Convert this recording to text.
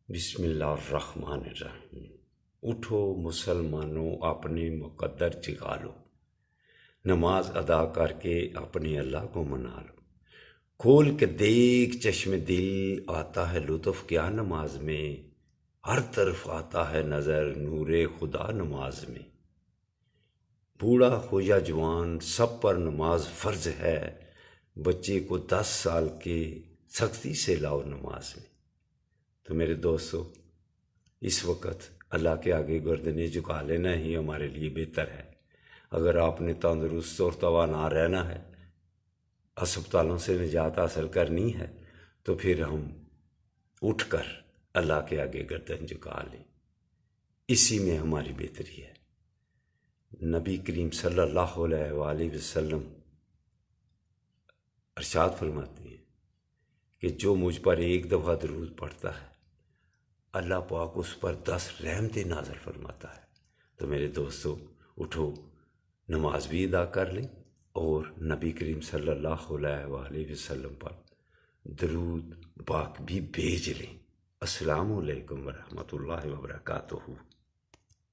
بسم اللہ الرحمن الرحیم۔ اٹھو مسلمانوں، اپنے مقدر جگا لو، نماز ادا کر کے اپنے اللہ کو منا لو۔ کھول کے دیکھ چشم دل، آتا ہے لطف کیا نماز میں، ہر طرف آتا ہے نظر نور خدا نماز میں۔ بوڑھا ہو یا جوان سب پر نماز فرض ہے، بچے کو 10 سال کے سختی سے لاؤ نماز میں۔ تو میرے دوستو، اس وقت اللہ کے آگے گردنیں جھکا لینا ہی ہمارے لیے بہتر ہے۔ اگر آپ نے تندرست اور توانا رہنا ہے، ہسپتالوں سے نجات حاصل کرنی ہے، تو پھر ہم اٹھ کر اللہ کے آگے گردن جھکا لیں، اسی میں ہماری بہتری ہے۔ نبی کریم صلی اللہ علیہ وآلہ وسلم ارشاد فرماتے ہیں کہ جو مجھ پر ایک دفعہ درود پڑھتا ہے، اللہ پاک اس پر 10 رحمتیں نازل فرماتا ہے۔ تو میرے دوستو، اٹھو نماز بھی ادا کر لیں اور نبی کریم صلی اللہ علیہ وآلہ وسلم پر درود پاک بھی بھیج لیں۔ السلام علیکم ورحمۃ اللہ وبرکاتہ۔